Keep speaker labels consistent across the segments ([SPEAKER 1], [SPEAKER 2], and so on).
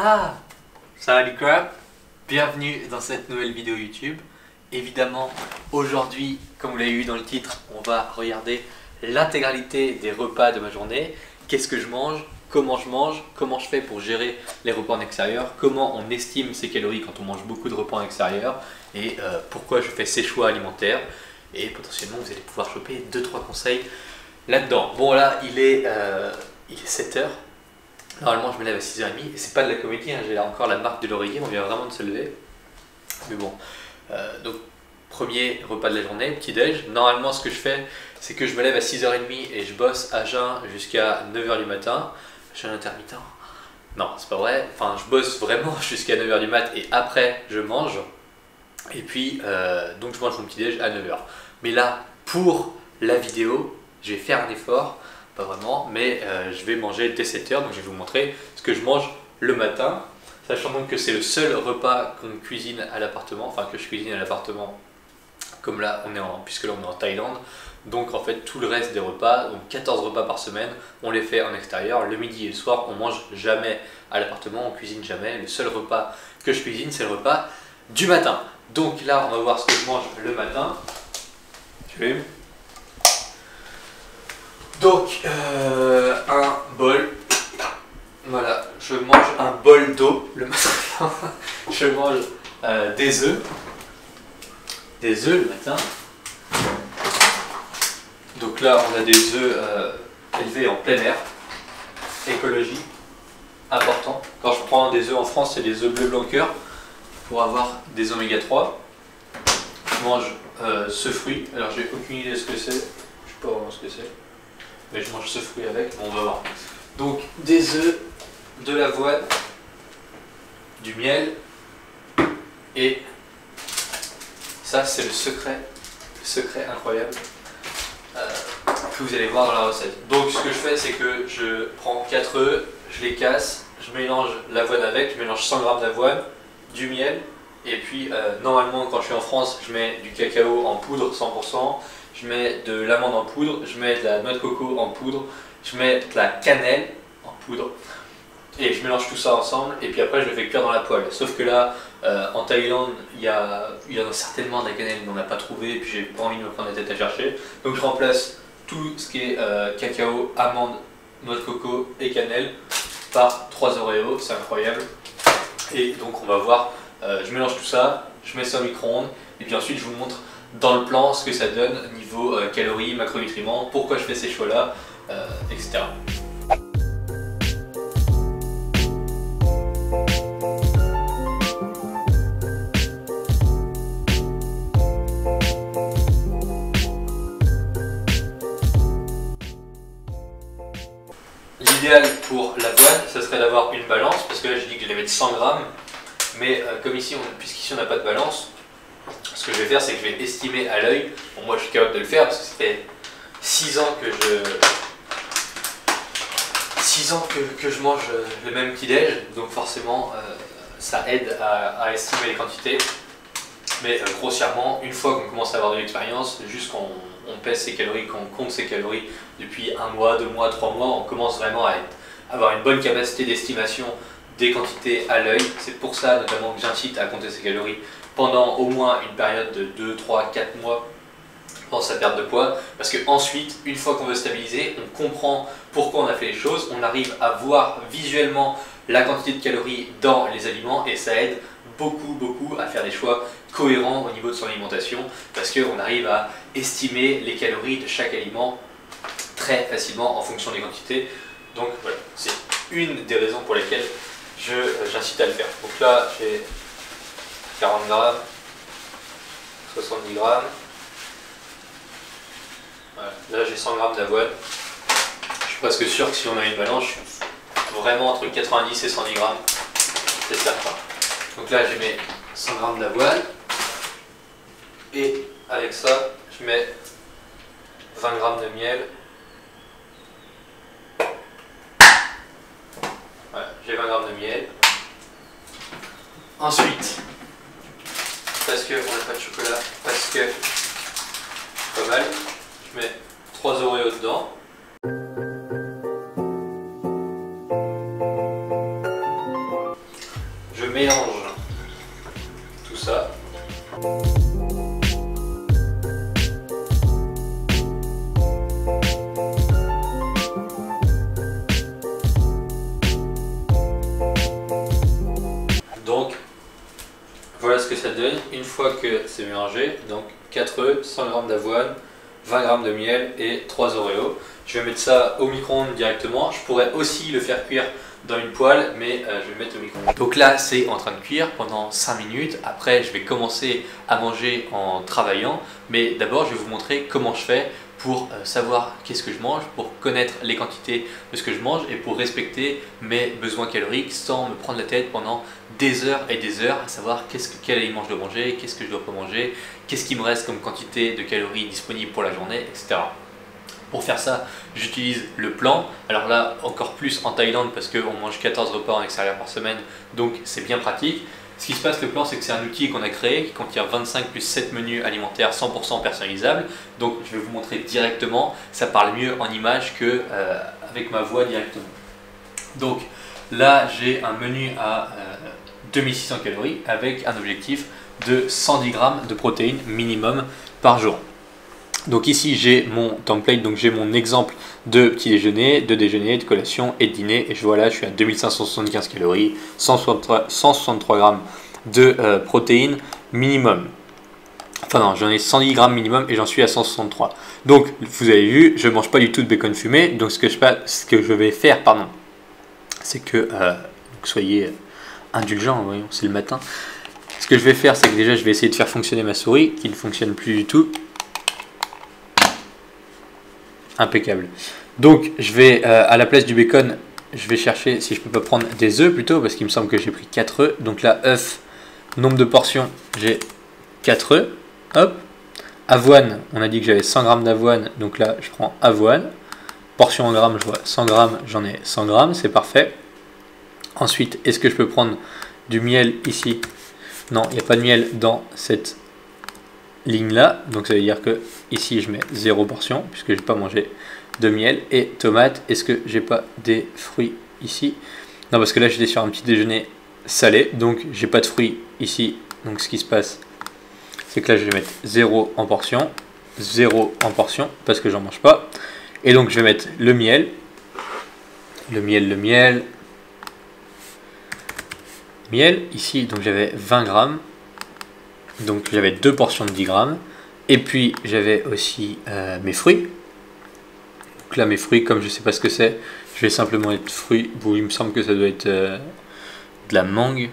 [SPEAKER 1] Ah, salut quoi, bienvenue dans cette nouvelle vidéo YouTube. Évidemment, aujourd'hui, comme vous l'avez vu dans le titre, on va regarder l'intégralité des repas de ma journée. Qu'est-ce que je mange, comment je fais pour gérer les repas en extérieur, comment on estime ses calories quand on mange beaucoup de repas en extérieur et pourquoi je fais ces choix alimentaires. Et potentiellement, vous allez pouvoir choper 2-3 conseils là-dedans. Bon là, il est 7h. Normalement, je me lève à 6h30 et c'est pas de la comédie, hein, j'ai là encore la marque de l'oreiller, on vient vraiment de se lever. Mais bon, donc premier repas de la journée, petit-déj. Normalement, ce que je fais, c'est que je me lève à 6h30 et je bosse à jeun jusqu'à 9h du matin. Jeûne intermittent. Non, c'est pas vrai. Enfin, je bosse vraiment jusqu'à 9h du mat et après, je mange. Et puis, donc je mange mon petit-déj à 9h. Mais là, pour la vidéo, je vais faire un effort. Pas vraiment, mais je vais manger dès 7h, donc je vais vous montrer ce que je mange le matin, sachant donc que c'est le seul repas qu'on cuisine à l'appartement, enfin que je cuisine à l'appartement, comme là puisque là on est en Thaïlande, donc en fait tout le reste des repas, donc 14 repas par semaine, on les fait en extérieur, le midi et le soir, on mange jamais à l'appartement, on cuisine jamais, le seul repas que je cuisine c'est le repas du matin. Donc là on va voir ce que je mange le matin. Donc, un bol, voilà, je mange un bol d'eau le matin, je mange des œufs le matin. Donc là, on a des œufs élevés en plein air, écologie, important. Quand je prends des œufs en France, c'est des œufs bleu blanc cœur pour avoir des oméga 3. Je mange ce fruit, alors j'ai aucune idée de ce que c'est, je sais pas vraiment ce que c'est. Mais je mange ce fruit avec, on va voir. Donc des œufs, de l'avoine, du miel et ça c'est le secret incroyable que vous allez voir dans la recette. Donc ce que je fais c'est que je prends 4 œufs, je les casse, je mélange l'avoine avec, je mélange 100 g d'avoine, du miel et puis normalement quand je suis en France je mets du cacao en poudre 100%. Je mets de l'amande en poudre, je mets de la noix de coco en poudre, je mets de la cannelle en poudre et je mélange tout ça ensemble et puis après je le fais cuire dans la poêle. Sauf que là en Thaïlande il y en a certainement de la cannelle mais on n'a pas trouvé et puis j'ai pas envie de me prendre la tête à chercher. Donc je remplace tout ce qui est cacao, amande, noix de coco et cannelle par 3 Oreos, c'est incroyable. Et donc on va voir, je mélange tout ça, je mets ça au micro-ondes et puis ensuite je vous montre dans le plan ce que ça donne niveau calories, macronutriments, pourquoi je fais ces choix là, etc. L'idéal pour l'avoine, ce serait d'avoir une balance, parce que là j'ai dit que j'allais mettre 100 grammes, mais comme ici, puisqu'ici on n'a pas de balance, ce que je vais faire, c'est que je vais estimer à l'œil. Bon, moi je suis capable de le faire parce que ça fait 6 ans que je mange le même petit-déj, donc forcément ça aide à estimer les quantités. Mais grossièrement, une fois qu'on commence à avoir de l'expérience, juste qu'on pèse ses calories, qu'on compte ses calories depuis 1 mois, 2 mois, 3 mois, on commence vraiment à avoir une bonne capacité d'estimation des quantités à l'œil. C'est pour ça notamment que j'incite à compter ses calories pendant au moins une période de 2, 3, 4 mois pendant sa perte de poids, parce que ensuite, une fois qu'on veut stabiliser, on comprend pourquoi on a fait les choses, on arrive à voir visuellement la quantité de calories dans les aliments et ça aide beaucoup à faire des choix cohérents au niveau de son alimentation, parce qu'on arrive à estimer les calories de chaque aliment très facilement en fonction des quantités. Donc voilà, c'est une des raisons pour lesquelles j'incite à le faire. Donc là, j'ai 40 grammes, 70 grammes. Voilà. Là, j'ai 100 grammes d'avoine. Je suis presque sûr que si on a une balance, je suis vraiment entre 90 et 110 grammes. C'est certain. Donc là, je mets 100 grammes d'avoine. Et avec ça, je mets 20 grammes de miel. Voilà, j'ai 20 grammes de miel. Ensuite, parce qu'on n'a pas de chocolat, parce que pas mal, je mets 3 Oreos dedans. Donc voilà ce que ça donne une fois que c'est mélangé. Donc 4 œufs, 100 g d'avoine, 20 g de miel et 3 Oreos. Je vais mettre ça au micro-ondes directement. Je pourrais aussi le faire cuire dans une poêle, mais je vais le mettre au micro-ondes. Donc là, c'est en train de cuire pendant 5 minutes. Après, je vais commencer à manger en travaillant. Mais d'abord, je vais vous montrer comment je fais pour savoir qu'est-ce que je mange, pour connaître les quantités de ce que je mange et pour respecter mes besoins caloriques sans me prendre la tête pendant des heures et des heures à savoir quel aliment je dois manger, qu'est-ce que je dois pas manger, qu'est-ce qui me reste comme quantité de calories disponibles pour la journée, etc. Pour faire ça, j'utilise le plan. Alors là, encore plus en Thaïlande parce qu'on mange 14 repas en extérieur par semaine, donc c'est bien pratique. Ce qui se passe, le plan, c'est que c'est un outil qu'on a créé qui contient 25 plus 7 menus alimentaires 100% personnalisables. Donc je vais vous montrer directement, ça parle mieux en image que avec ma voix directement. Donc là, j'ai un menu à 2600 calories avec un objectif de 110 grammes de protéines minimum par jour. Donc ici j'ai mon template, donc j'ai mon exemple de petit déjeuner, de déjeuner, de collation et de dîner. Et je vois là, je suis à 2575 calories, 163 grammes de protéines minimum. Enfin non, j'en ai 110 grammes minimum et j'en suis à 163. Donc vous avez vu, je ne mange pas du tout de bacon fumé. Donc ce que je vais faire, c'est que soyez indulgents, voyons, c'est le matin. Ce que je vais faire, c'est que déjà je vais essayer de faire fonctionner ma souris qui ne fonctionne plus du tout. Impeccable. Donc je vais à la place du bacon, je vais chercher si je peux pas prendre des œufs plutôt parce qu'il me semble que j'ai pris 4 œufs. Donc là, œufs, nombre de portions, j'ai 4 œufs. Hop. Avoine, on a dit que j'avais 100 grammes d'avoine, donc là je prends avoine. Portion en grammes, je vois 100 grammes, j'en ai 100 grammes, c'est parfait. Ensuite, est-ce que je peux prendre du miel ici? Non, il n'y a pas de miel dans cette ligne là, donc ça veut dire que ici je mets 0 portion puisque je n'ai pas mangé de miel. Et tomate, est-ce que j'ai pas des fruits ici? Non, parce que là j'étais sur un petit déjeuner salé, donc j'ai pas de fruits ici. Donc ce qui se passe, c'est que là je vais mettre 0 en portion, 0 en portion parce que j'en mange pas. Et donc je vais mettre le miel, miel ici. Donc j'avais 20 grammes. Donc j'avais 2 portions de 10 grammes. Et puis j'avais aussi mes fruits. Donc là mes fruits, comme je ne sais pas ce que c'est, je vais simplement mettre fruits. Bon, il me semble que ça doit être de la mangue.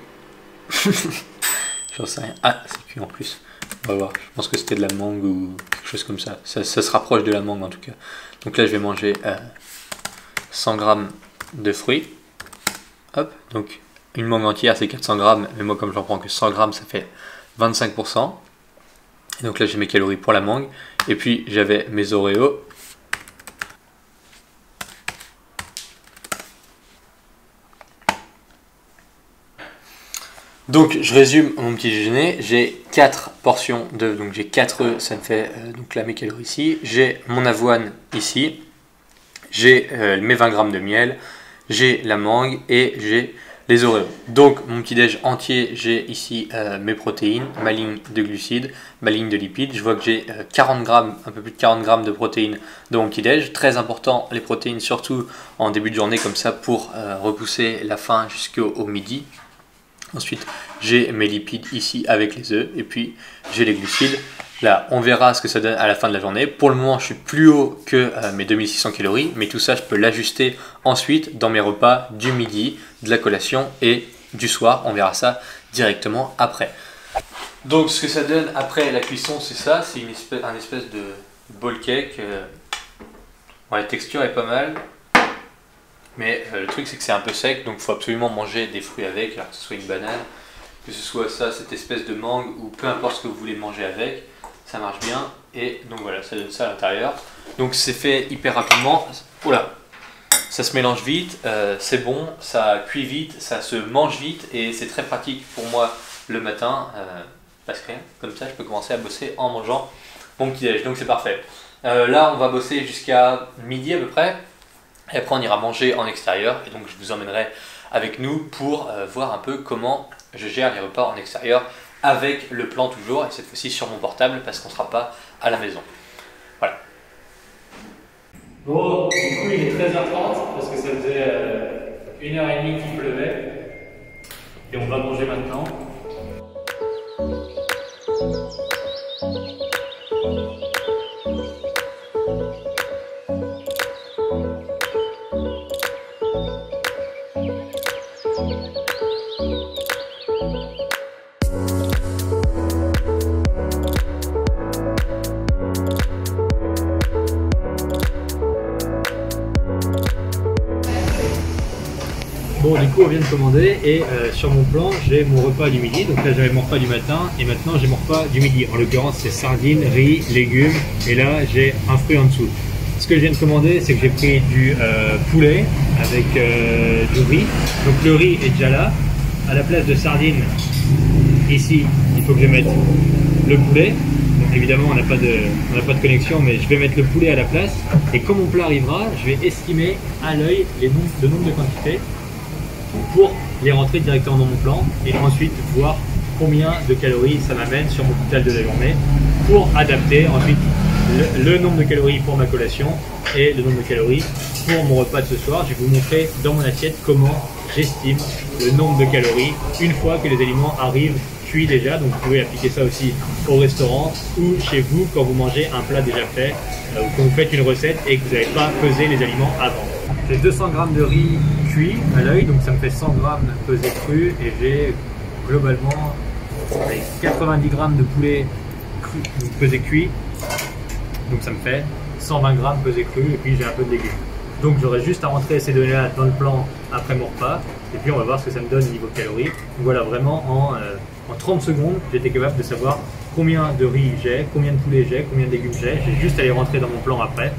[SPEAKER 1] J'en sais rien. Ah, c'est cuit en plus. On va voir. Je pense que c'était de la mangue ou quelque chose comme ça. Ça se rapproche de la mangue en tout cas. Donc là je vais manger 100 grammes de fruits. Hop, donc une mangue entière c'est 400 grammes. Mais moi comme j'en prends que 100 grammes, ça fait 25%. Et donc là j'ai mes calories pour la mangue. Et puis j'avais mes Oreos. Donc je résume mon petit déjeuner. J'ai 4 portions d'œufs, donc j'ai 4 œufs, ça me fait donc là mes calories ici. J'ai mon avoine ici. J'ai mes 20 grammes de miel. J'ai la mangue et j'ai les Oreos. Donc mon petit déj entier, j'ai ici mes protéines, ma ligne de glucides, ma ligne de lipides. Je vois que j'ai 40 grammes, un peu plus de 40 grammes de protéines dans mon petit déj. Très important les protéines, surtout en début de journée comme ça pour repousser la faim jusqu'au midi. Ensuite j'ai mes lipides ici avec les œufs et puis j'ai les glucides. Là, on verra ce que ça donne à la fin de la journée. Pour le moment, je suis plus haut que mes 2600 calories, mais tout ça, je peux l'ajuster ensuite dans mes repas du midi, de la collation et du soir. On verra ça directement après. Donc, ce que ça donne après la cuisson, c'est ça. C'est un espèce de ball cake. Bon, la texture est pas mal, mais le truc, c'est que c'est un peu sec, donc il faut absolument manger des fruits avec, alors que ce soit une banane, que ce soit ça, cette espèce de mangue, ou peu importe ce que vous voulez manger avec. Ça marche bien et donc voilà, ça donne ça à l'intérieur. Donc c'est fait hyper rapidement. Oula, ça se mélange vite, c'est bon, ça cuit vite, ça se mange vite et c'est très pratique pour moi le matin parce que comme ça je peux commencer à bosser en mangeant mon petit déj. Donc c'est parfait. Là on va bosser jusqu'à midi à peu près et après on ira manger en extérieur et donc je vous emmènerai avec nous pour voir un peu comment je gère les repas en extérieur avec le plan toujours, et cette fois-ci sur mon portable parce qu'on ne sera pas à la maison. Voilà. Bon, du coup il est 13h30 parce que ça faisait 1h30 qu'il pleuvait. Et on va manger maintenant. Bon, du coup on vient de commander et sur mon plan j'ai mon repas du midi. Donc là j'avais mon repas du matin et maintenant j'ai mon repas du midi. En l'occurrence c'est sardines, riz, légumes et là j'ai un fruit en dessous. Ce que je viens de commander c'est que j'ai pris du poulet avec du riz. Donc le riz est déjà là. À la place de sardines, ici il faut que je mette le poulet. Donc évidemment on n'a pas de connexion mais je vais mettre le poulet à la place. Et quand mon plat arrivera je vais estimer à l'œil le nombre de quantités pour les rentrer directement dans mon plan et ensuite voir combien de calories ça m'amène sur mon total de la journée pour adapter ensuite le nombre de calories pour ma collation et le nombre de calories pour mon repas de ce soir. Je vais vous montrer dans mon assiette comment j'estime le nombre de calories une fois que les aliments arrivent cuits déjà. Donc vous pouvez appliquer ça aussi au restaurant ou chez vous quand vous mangez un plat déjà fait ou quand vous faites une recette et que vous n'avez pas pesé les aliments avant. J'ai 200 g de riz cuit à l'œil, donc ça me fait 100 g pesé cru et j'ai globalement 90 g de poulet cru, pesé cuit, donc ça me fait 120 g pesé cru et puis j'ai un peu de légumes. Donc j'aurai juste à rentrer ces données-là dans le plan après mon repas et puis on va voir ce que ça me donne au niveau calories. Donc voilà, vraiment en 30 secondes j'étais capable de savoir combien de riz j'ai, combien de poulet j'ai, combien de légumes j'ai juste à les rentrer dans mon plan après.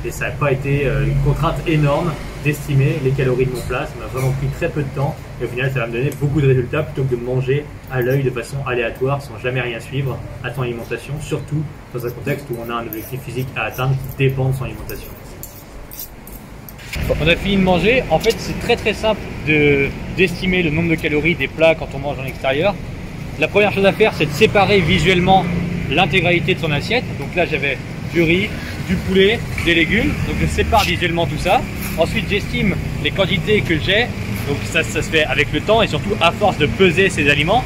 [SPEAKER 1] Et ça n'a pas été une contrainte énorme d'estimer les calories de mon plat. Ça m'a vraiment pris très peu de temps et au final ça va me donner beaucoup de résultats plutôt que de manger à l'œil de façon aléatoire sans jamais rien suivre à ton alimentation, surtout dans un contexte où on a un objectif physique à atteindre qui dépend de son alimentation. On a fini de manger. En fait c'est très simple d'estimer le nombre de calories des plats quand on mange en extérieur. La première chose à faire c'est de séparer visuellement l'intégralité de son assiette. Donc là j'avais du riz, du poulet, des légumes, donc je sépare visuellement tout ça. Ensuite j'estime les quantités que j'ai, donc ça se fait avec le temps et surtout à force de peser ces aliments.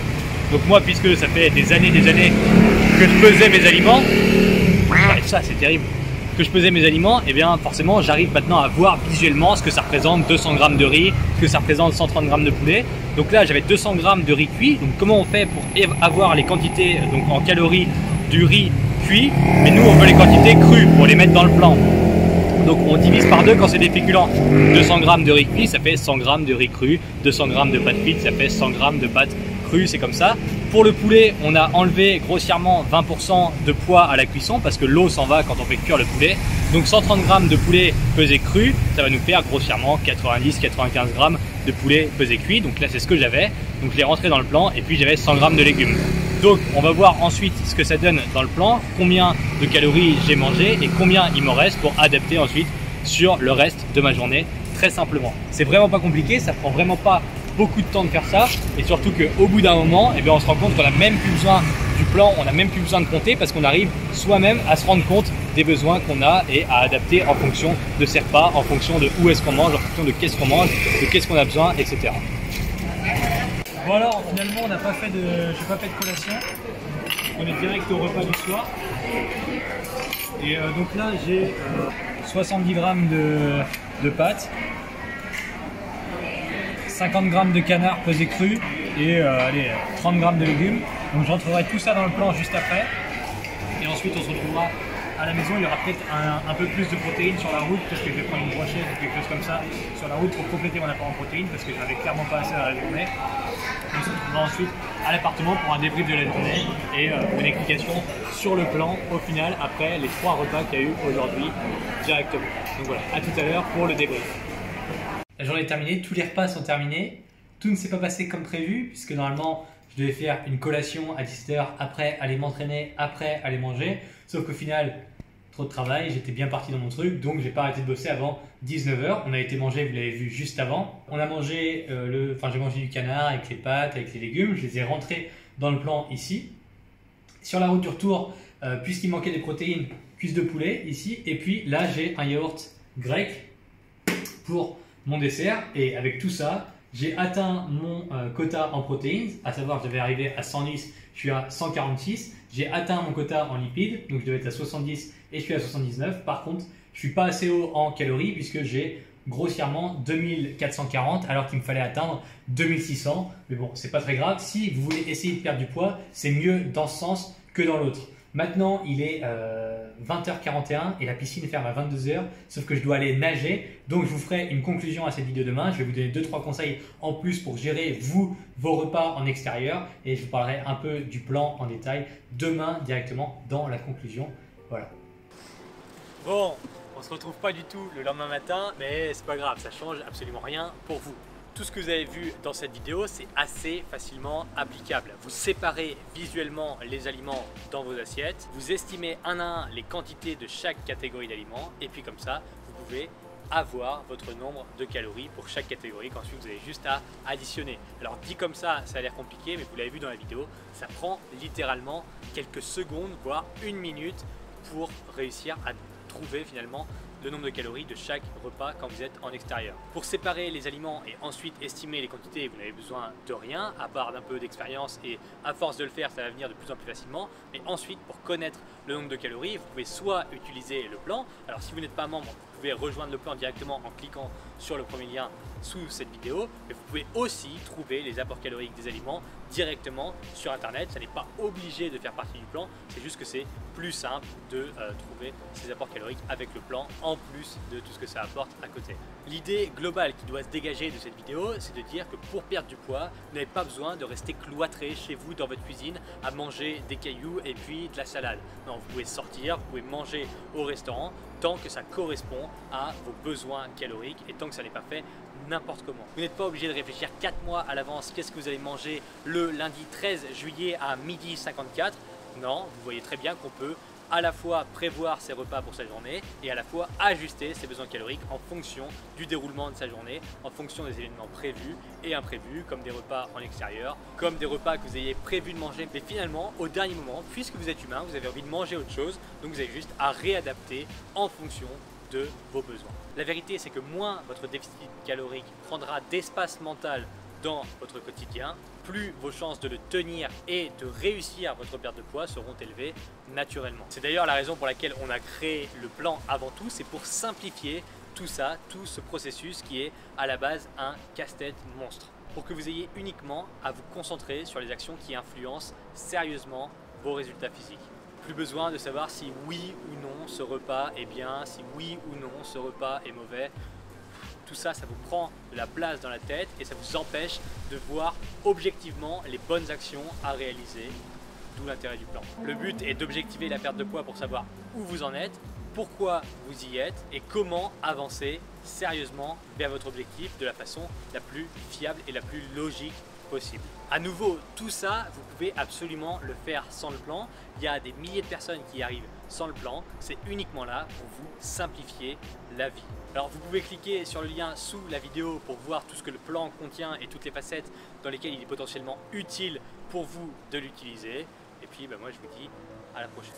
[SPEAKER 1] Donc moi puisque ça fait des années que je pesais mes aliments, ça c'est terrible, que je pesais mes aliments, et bien forcément j'arrive maintenant à voir visuellement ce que ça représente 200 g de riz, ce que ça représente 130 g de poulet. Donc là j'avais 200 g de riz cuit, donc comment on fait pour avoir les quantités donc en calories du riz cuit, mais nous on veut les quantités crues pour les mettre dans le plan. Donc on divise par deux quand c'est des féculents. 200 g de riz cuit ça fait 100 g de riz cru, 200 g de pâtes frites ça fait 100 g de pâtes crues, c'est comme ça. Pour le poulet on a enlevé grossièrement 20% de poids à la cuisson parce que l'eau s'en va quand on fait cuire le poulet. Donc 130 g de poulet pesé cru ça va nous faire grossièrement 90-95 g de poulet pesé cuit. Donc là c'est ce que j'avais, donc je l'ai rentré dans le plan et puis j'avais 100 g de légumes. Donc on va voir ensuite ce que ça donne dans le plan, combien de calories j'ai mangé et combien il m'en reste pour adapter ensuite sur le reste de ma journée très simplement. C'est vraiment pas compliqué, ça prend vraiment pas beaucoup de temps de faire ça et surtout qu'au bout d'un moment eh bien, on se rend compte qu'on n'a même plus besoin du plan, on n'a même plus besoin de compter parce qu'on arrive soi-même à se rendre compte des besoins qu'on a et à adapter en fonction de ses repas, en fonction de où est-ce qu'on mange, en fonction de qu'est-ce qu'on mange, de qu'est-ce qu'on a besoin, etc. Bon alors finalement on n'a pas fait j'ai pas fait de collation, on est direct au repas du soir et donc là j'ai 70 g de pâtes, 50 g de canard pesé cru et 30 g de légumes. Donc je rentrerai tout ça dans le plan juste après et ensuite on se retrouvera à la maison. Il y aura peut-être un peu plus de protéines sur la route parce que je vais prendre une brochette ou quelque chose comme ça sur la route pour compléter mon apport en protéines parce que je n'avais clairement pas assez dans la journée. On se retrouvera ensuite à l'appartement pour un débrief de la journée et une explication sur le plan au final après les 3 repas qu'il y a eu aujourd'hui directement. Donc voilà, à tout à l'heure pour le débrief. La journée est terminée, tous les repas sont terminés. Tout ne s'est pas passé comme prévu puisque normalement je devais faire une collation à 17h, après aller m'entraîner, après aller manger. Sauf qu'au final, trop de travail, j'étais bien parti dans mon truc, donc j'ai pas arrêté de bosser avant 19h. On a été manger, vous l'avez vu juste avant. On a mangé, j'ai mangé du canard avec les pâtes, avec les légumes. Je les ai rentrés
[SPEAKER 2] dans le plan ici. Sur la route du retour, puisqu'il manquait des protéines, cuisse de poulet ici. Et puis là, j'ai un yaourt grec pour mon dessert. Et avec tout ça, j'ai atteint mon quota en protéines, à savoir je devais arriver à 110, je suis à 146. J'ai atteint mon quota en lipides, donc je devais être à 70 et je suis à 79. Par contre, je suis pas assez haut en calories puisque j'ai grossièrement 2440 alors qu'il me fallait atteindre 2600. Mais bon, c'est pas très grave. Si vous voulez essayer de perdre du poids, c'est mieux dans ce sens que dans l'autre. Maintenant, il est 20h41 et la piscine ferme à 22h, sauf que je dois aller nager. Donc, je vous ferai une conclusion à cette vidéo demain. Je vais vous donner 2-3 conseils en plus pour gérer, vos repas en extérieur. Et je vous parlerai un peu du plan en détail demain directement dans la conclusion. Voilà.
[SPEAKER 1] Bon, on se retrouve pas du tout le lendemain matin, mais c'est pas grave, ça change absolument rien pour vous. Tout ce que vous avez vu dans cette vidéo, c'est assez facilement applicable. Vous séparez visuellement les aliments dans vos assiettes, vous estimez un à un les quantités de chaque catégorie d'aliments, et puis comme ça, vous pouvez avoir votre nombre de calories pour chaque catégorie qu'ensuite vous avez juste à additionner. Alors dit comme ça a l'air compliqué, mais vous l'avez vu dans la vidéo, ça prend littéralement quelques secondes, voire une minute pour réussir à trouver finalement le nombre de calories de chaque repas quand vous êtes en extérieur. Pour séparer les aliments et ensuite estimer les quantités, vous n'avez besoin de rien, à part d'un peu d'expérience, et à force de le faire, ça va venir de plus en plus facilement. Mais ensuite, pour connaître le nombre de calories, vous pouvez soit utiliser le plan. Alors si vous n'êtes pas membre, vous pouvez rejoindre le plan directement en cliquant sur le premier lien sous cette vidéo, mais vous pouvez aussi trouver les apports caloriques des aliments directement sur internet. Ça n'est pas obligé de faire partie du plan, c'est juste que c'est plus simple de trouver ces apports caloriques avec le plan en plus de tout ce que ça apporte à côté. L'idée globale qui doit se dégager de cette vidéo, c'est de dire que pour perdre du poids, vous n'avez pas besoin de rester cloîtré chez vous dans votre cuisine à manger des cailloux et puis de la salade. Non, vous pouvez sortir, vous pouvez manger au restaurant tant que ça correspond à vos besoins caloriques et tant que ça n'est pas fait n'importe comment. Vous n'êtes pas obligé de réfléchir 4 mois à l'avance qu'est-ce que vous allez manger le lundi 13 juillet à 12h54. Non, vous voyez très bien qu'on peut à la fois prévoir ses repas pour sa journée et à la fois ajuster ses besoins caloriques en fonction du déroulement de sa journée, en fonction des événements prévus et imprévus, comme des repas en extérieur, comme des repas que vous ayez prévu de manger, mais finalement au dernier moment, puisque vous êtes humain, vous avez envie de manger autre chose, donc vous avez juste à réadapter en fonction de vos besoins. La vérité, c'est que moins votre déficit calorique prendra d'espace mental dans votre quotidien, plus vos chances de le tenir et de réussir votre perte de poids seront élevées naturellement. C'est d'ailleurs la raison pour laquelle on a créé le plan avant tout, c'est pour simplifier tout ça, tout ce processus qui est à la base un casse-tête monstre. Pour que vous ayez uniquement à vous concentrer sur les actions qui influencent sérieusement vos résultats physiques. Plus besoin de savoir si oui ou non ce repas est bien, si oui ou non ce repas est mauvais. Tout ça, ça vous prend de la place dans la tête et ça vous empêche de voir objectivement les bonnes actions à réaliser, d'où l'intérêt du plan. Le but est d'objectiver la perte de poids pour savoir où vous en êtes, pourquoi vous y êtes et comment avancer sérieusement vers votre objectif de la façon la plus fiable et la plus logique possible. À nouveau, tout ça, vous pouvez absolument le faire sans le plan. Il y a des milliers de personnes qui y arrivent sans le plan. C'est uniquement là pour vous simplifier la vie. Alors vous pouvez cliquer sur le lien sous la vidéo pour voir tout ce que le plan contient et toutes les facettes dans lesquelles il est potentiellement utile pour vous de l'utiliser. Et puis moi je vous dis à la prochaine.